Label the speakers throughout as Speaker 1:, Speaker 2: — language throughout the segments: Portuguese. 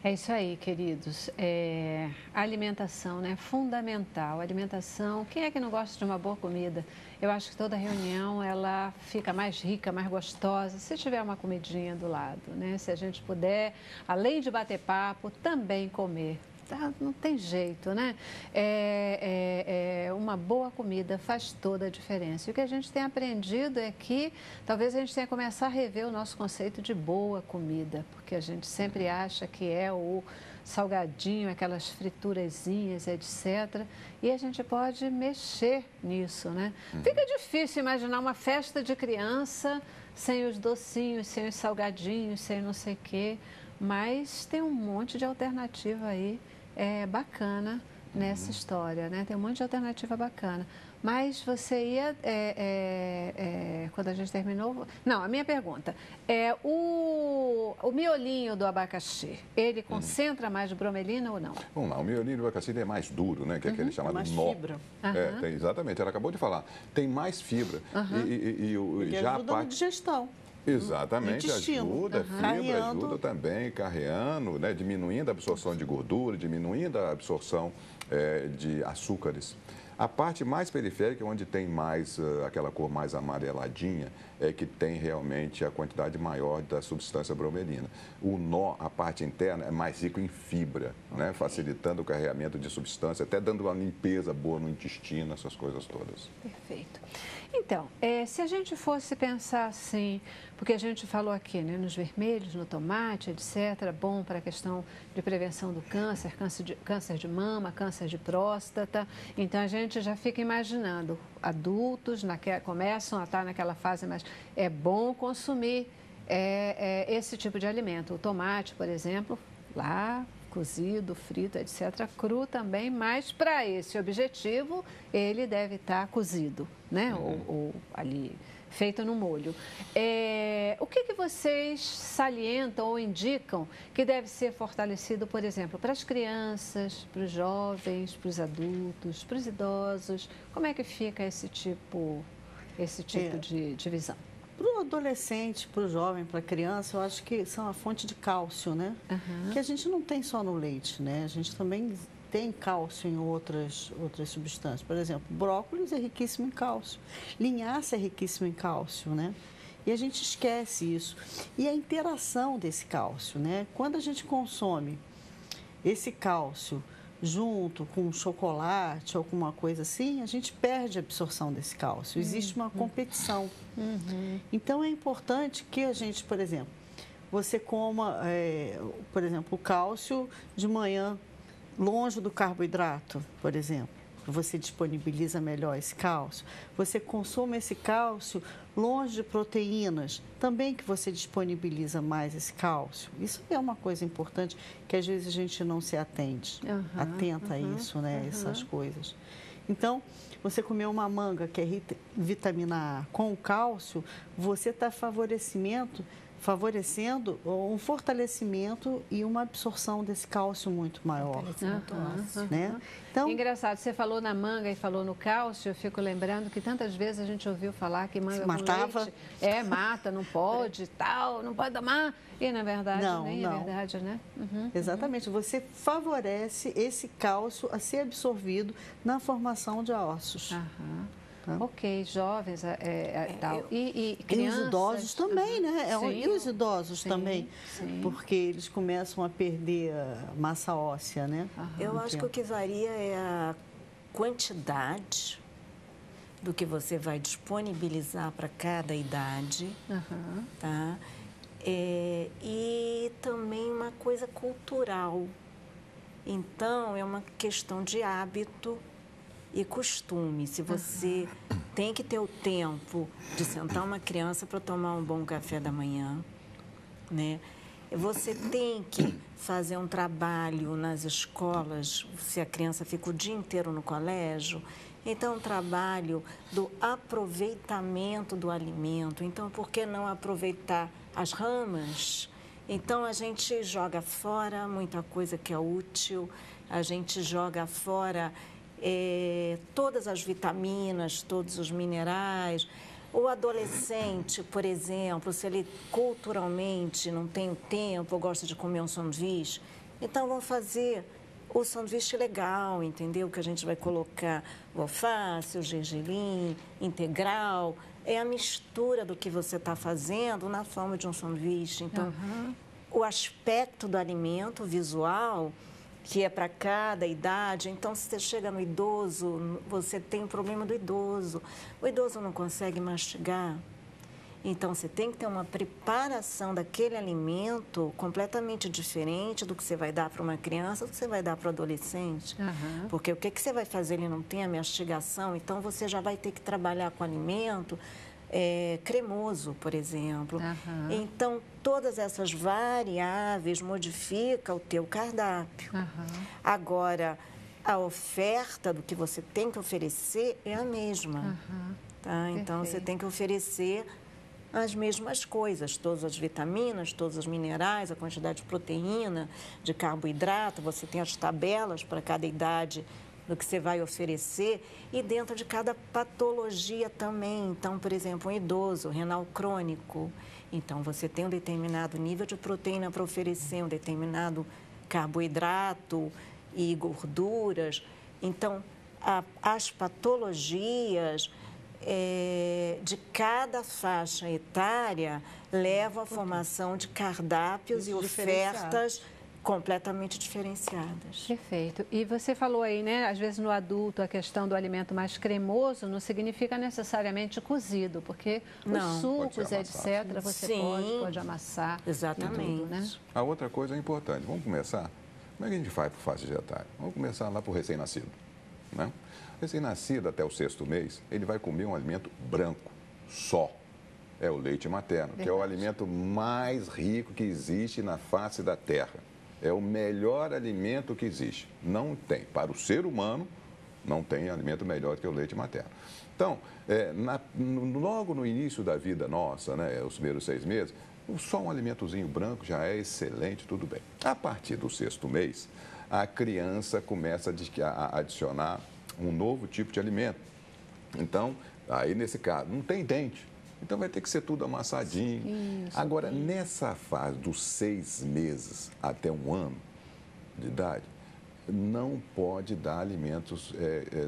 Speaker 1: É isso aí, queridos. A alimentação, né? Fundamental. Alimentação. Quem é que não gosta de uma boa comida? Eu acho que toda reunião ela fica mais rica, mais gostosa, se tiver uma comidinha do lado, né? Se a gente puder, além de bater papo, também comer. Tá? Não tem jeito, né? Uma boa comida faz toda a diferença. E o que a gente tem aprendido é que talvez a gente tenha que começar a rever o nosso conceito de boa comida, porque a gente sempre acha que é o salgadinho, aquelas friturazinhas, etc. E a gente pode mexer nisso, né? Fica difícil imaginar uma festa de criança sem os docinhos, sem os salgadinhos, sem não sei o quê, mas tem um monte de alternativa aí bacana nessa história, né? Tem um monte de alternativa bacana. Mas você ia, quando a gente terminou... Não, a minha pergunta é o miolinho do abacaxi, ele concentra mais bromelina ou não?
Speaker 2: Vamos lá, o miolinho do abacaxi é mais duro, né? Que é aquele chamado
Speaker 3: mais
Speaker 2: nó.
Speaker 3: fibra.
Speaker 2: Exatamente, ela acabou de falar. Tem mais fibra.
Speaker 3: Ele
Speaker 2: já
Speaker 3: ajuda na digestão.
Speaker 2: Exatamente,
Speaker 3: intestino.
Speaker 2: ajuda, fibra
Speaker 3: Carreando.
Speaker 2: ajuda também, carreando, né, diminuindo a absorção de gordura, diminuindo a absorção de açúcares. A parte mais periférica, onde tem mais aquela cor mais amareladinha, é que tem realmente a quantidade maior da substância bromelina. O nó, a parte interna, é mais rico em fibra, né, facilitando o carregamento de substância, até dando uma limpeza boa no intestino, essas coisas todas.
Speaker 1: Perfeito. Então, se a gente fosse pensar assim, porque a gente falou aqui, né, nos vermelhos, no tomate, etc., bom para a questão de prevenção do câncer, câncer de mama, câncer de próstata. Então, a gente já fica imaginando, adultos começam a estar naquela fase, mas é bom consumir esse tipo de alimento. O tomate, por exemplo, lá cozido, frito, etc., cru também, mas para esse objetivo ele deve estar cozido, né? Ou ali feito no molho. O que vocês salientam ou indicam que deve ser fortalecido, por exemplo, para as crianças, para os jovens, para os adultos, para os idosos? Como é que fica esse tipo de divisão?
Speaker 3: Para o adolescente, para o jovem, para a criança, eu acho que são a fonte de cálcio, né? Que a gente não tem só no leite, né? A gente também tem cálcio em outras substâncias. Por exemplo, brócolis é riquíssimo em cálcio, linhaça é riquíssimo em cálcio, né? E a gente esquece isso. E a interação desse cálcio, né? Quando a gente consome esse cálcio junto com chocolate ou alguma coisa assim, a gente perde a absorção desse cálcio. Existe uma competição. Então, é importante que a gente, por exemplo, você coma, por exemplo, o cálcio de manhã, longe do carboidrato, por exemplo. Você disponibiliza melhor esse cálcio. Você consome esse cálcio longe de proteínas, também que você disponibiliza mais esse cálcio. Isso é uma coisa importante que às vezes a gente não se atenta a isso, né? Essas coisas. Então, você comer uma manga que é vitamina A com cálcio, você está favorecendo um fortalecimento e uma absorção desse cálcio muito maior. Né? Então,
Speaker 1: engraçado, você falou na manga e falou no cálcio, eu fico lembrando que tantas vezes a gente ouviu falar que manga
Speaker 3: matava.
Speaker 1: com leite mata, não pode, tal, não pode tomar. E na verdade
Speaker 3: não.
Speaker 1: é verdade, né?
Speaker 3: Exatamente, você favorece esse cálcio a ser absorvido na formação de ossos.
Speaker 1: Ok, jovens tal. E crianças...
Speaker 3: E os idosos também, né?
Speaker 1: Sim.
Speaker 3: E os idosos também,
Speaker 1: sim.
Speaker 3: porque eles começam a perder a massa óssea, né?
Speaker 4: Eu acho que o que varia é a quantidade do que você vai disponibilizar para cada idade, tá? E também uma coisa cultural. Então, é uma questão de hábito e costume. Se você tem que ter o tempo de sentar uma criança para tomar um bom café da manhã, né? Você tem que fazer um trabalho nas escolas, se a criança fica o dia inteiro no colégio, então um trabalho do aproveitamento do alimento. Então, por que não aproveitar as ramas? Então, a gente joga fora muita coisa que é útil, a gente joga fora todas as vitaminas, todos os minerais. O adolescente, por exemplo, se ele culturalmente não tem o tempo, ou gosta de comer um sanduíche, Então, vamos fazer o sanduíche legal, entendeu? Que a gente vai colocar o alface, o gergelim, integral. É a mistura do que você está fazendo na forma de um sanduíche. Então, o aspecto do alimento, visual, que é para cada idade. Então, se você chega no idoso, você tem o problema do idoso. O idoso não consegue mastigar. Então, você tem que ter uma preparação daquele alimento completamente diferente do que você vai dar para uma criança, do que você vai dar para o adolescente. Porque o que você vai fazer? Ele não tem a mastigação, então você já vai ter que trabalhar com alimento cremoso, por exemplo. Então, todas essas variáveis modificam o teu cardápio. Agora, a oferta do que você tem que oferecer é a mesma. Tá? Então, você tem que oferecer as mesmas coisas, todas as vitaminas, todos os minerais, a quantidade de proteína, de carboidrato, você tem as tabelas para cada idade do que você vai oferecer e dentro de cada patologia também. Então, por exemplo, um idoso, renal crônico, então você tem um determinado nível de proteína para oferecer, um determinado carboidrato e gorduras. Então, as patologias de cada faixa etária levam à formação de cardápios e ofertas completamente diferenciadas.
Speaker 1: Perfeito. E você falou aí, né, às vezes no adulto a questão do alimento mais cremoso não significa necessariamente cozido, porque os sucos, etc., você pode amassar.
Speaker 4: Exatamente.
Speaker 1: Tudo, né?
Speaker 2: A outra coisa é importante, vamos começar, como é que a gente faz para o faixa etária? Vamos começar lá para o recém-nascido, né? Recém-nascido até o 6º mês, ele vai comer um alimento branco, só. É o leite materno, que é o alimento mais rico que existe na face da terra. É o melhor alimento que existe. Não tem. Para o ser humano, não tem alimento melhor que o leite materno. Então, logo no início da vida nossa, né, os primeiros 6 meses, só um alimentozinho branco já é excelente, tudo bem. A partir do 6º mês, a criança começa a adicionar um novo tipo de alimento. Então, aí nesse caso, não tem dente. Então vai ter que ser tudo amassadinho. Agora, nessa fase dos 6 meses até 1 ano de idade, não pode dar alimentos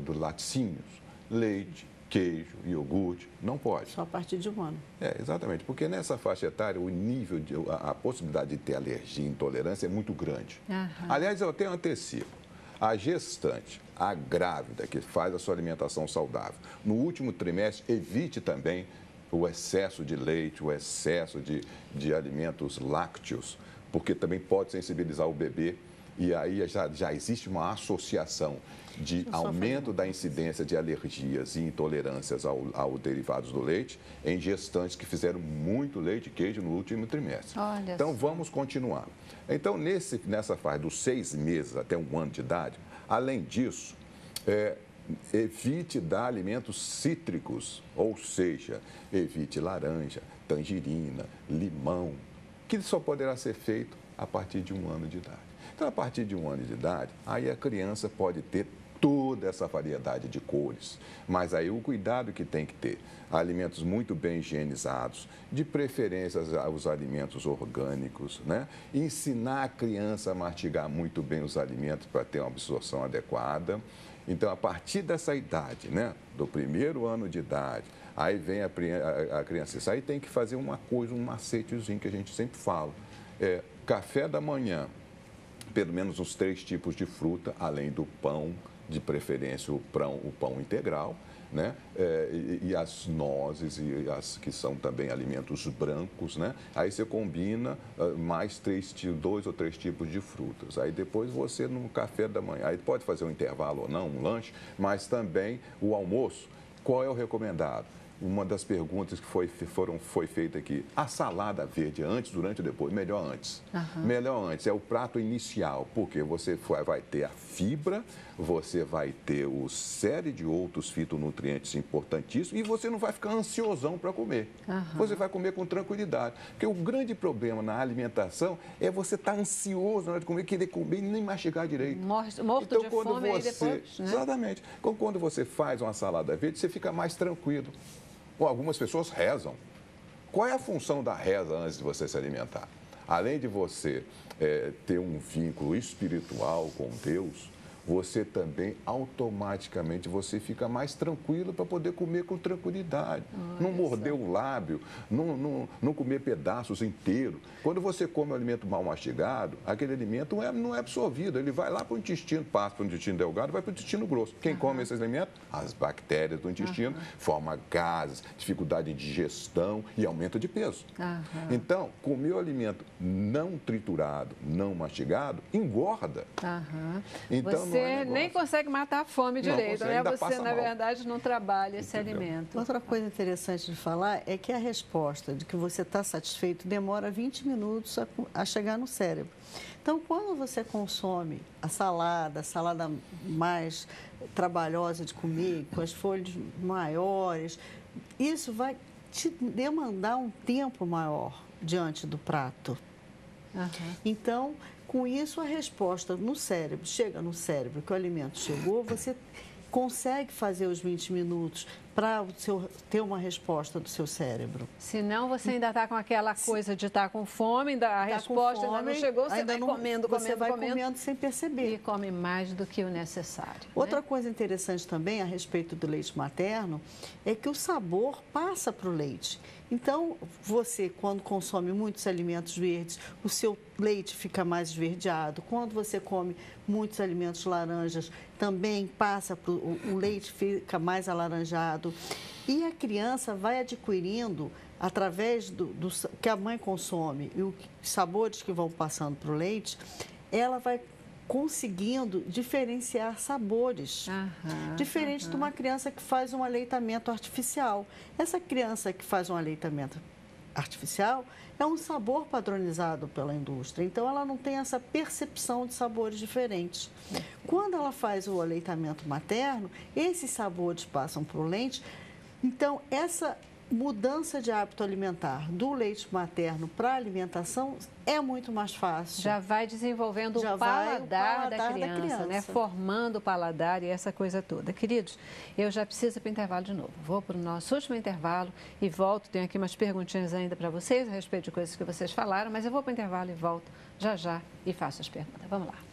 Speaker 2: dos laticínios, leite, queijo, iogurte, não pode.
Speaker 3: Só a partir de 1 ano.
Speaker 2: Exatamente, porque nessa faixa etária o nível, a possibilidade de ter alergia e intolerância é muito grande. Aliás, eu até antecipo. A gestante, a grávida que faz a sua alimentação saudável, no último trimestre, evite também o excesso de leite, o excesso de alimentos lácteos, porque também pode sensibilizar o bebê e aí já existe uma associação de aumento da incidência de alergias e intolerâncias aos derivados do leite em gestantes que fizeram muito leite e queijo no último trimestre. Então, vamos continuar. Então, nessa fase dos 6 meses até 1 ano de idade, além disso, evite dar alimentos cítricos, ou seja, evite laranja, tangerina, limão, que só poderá ser feito a partir de 1 ano de idade. Então, a partir de 1 ano de idade, aí a criança pode ter toda essa variedade de cores, mas aí o cuidado que tem que ter, alimentos muito bem higienizados, de preferência os alimentos orgânicos, né? Ensinar a criança a mastigar muito bem os alimentos para ter uma absorção adequada. Então, a partir dessa idade, né, do 1º ano de idade, aí vem a criança. Isso aí tem que fazer uma coisa, um macetezinho que a gente sempre fala. Café da manhã, pelo menos uns 3 tipos de fruta, além do pão, de preferência o pão integral, né? E as nozes, que são também alimentos brancos, né? Aí você combina mais 2 ou 3 tipos de frutas. Aí depois você, no café da manhã, aí pode fazer um intervalo ou não, um lanche, mas também o almoço. Qual é o recomendado? Uma das perguntas que foi feita aqui, a salada verde antes, durante ou depois? Melhor antes. Melhor antes, é o prato inicial, porque você vai ter a fibra, você vai ter uma série de outros fitonutrientes importantíssimos e você não vai ficar ansiosão para comer. Você vai comer com tranquilidade. Porque o grande problema na alimentação é você estar ansioso na hora de comer, querer comer e nem mastigar direito.
Speaker 1: Morto
Speaker 2: então,
Speaker 1: de fome aí depois, né?
Speaker 2: Exatamente. Então, quando você faz uma salada verde, você fica mais tranquilo. Algumas pessoas rezam. Qual é a função da reza antes de você se alimentar? além de você ter um vínculo espiritual com Deus, você também automaticamente você fica mais tranquilo para poder comer com tranquilidade. Não morder o lábio, não comer pedaços inteiros. Quando você come um alimento mal mastigado, aquele alimento não é absorvido. Ele vai lá para o intestino, passa para o intestino delgado e vai para o intestino grosso. Quem come esses alimentos? As bactérias do intestino, forma gases, dificuldade de digestão e aumento de peso. Então, comer o alimento não triturado, não mastigado, engorda. Então,
Speaker 1: você nem consegue matar a fome direito, né? Você, na
Speaker 2: mal.
Speaker 1: verdade, não trabalha esse alimento.
Speaker 3: Outra coisa interessante de falar é que a resposta de que você está satisfeito demora 20 minutos a chegar no cérebro. Então, quando você consome a salada mais trabalhosa de comer, com as folhas maiores, isso vai te demandar um tempo maior diante do prato. Então, com isso, a resposta no cérebro, chega no cérebro que o alimento chegou, você consegue fazer os 20 minutos para ter uma resposta do seu cérebro.
Speaker 1: Senão você ainda está com aquela coisa de estar com fome, a resposta ainda não chegou, você vai comendo
Speaker 3: sem perceber.
Speaker 1: E come mais do que o necessário.
Speaker 3: Outra coisa interessante também a respeito do leite materno é que o sabor passa para o leite. Então, você, quando consome muitos alimentos verdes, o seu leite fica mais esverdeado. Quando você come muitos alimentos laranjas, também passa o leite fica mais alaranjado. E a criança vai adquirindo, através do que a mãe consome e os sabores que vão passando para o leite, ela vai conseguindo diferenciar sabores, diferente de uma criança que faz um aleitamento artificial. Essa criança que faz um aleitamento artificial é um sabor padronizado pela indústria, então ela não tem essa percepção de sabores diferentes. Quando ela faz o aleitamento materno, esses sabores passam para o leite, então essa mudança de hábito alimentar do leite materno para a alimentação é muito mais fácil.
Speaker 1: Já vai desenvolvendo o paladar da criança, né? Formando o paladar e essa coisa toda. Queridos, eu já preciso ir para o intervalo de novo. Vou para o nosso último intervalo e volto. Tenho aqui umas perguntinhas ainda para vocês a respeito de coisas que vocês falaram, mas eu vou para o intervalo e volto já e faço as perguntas. Vamos lá.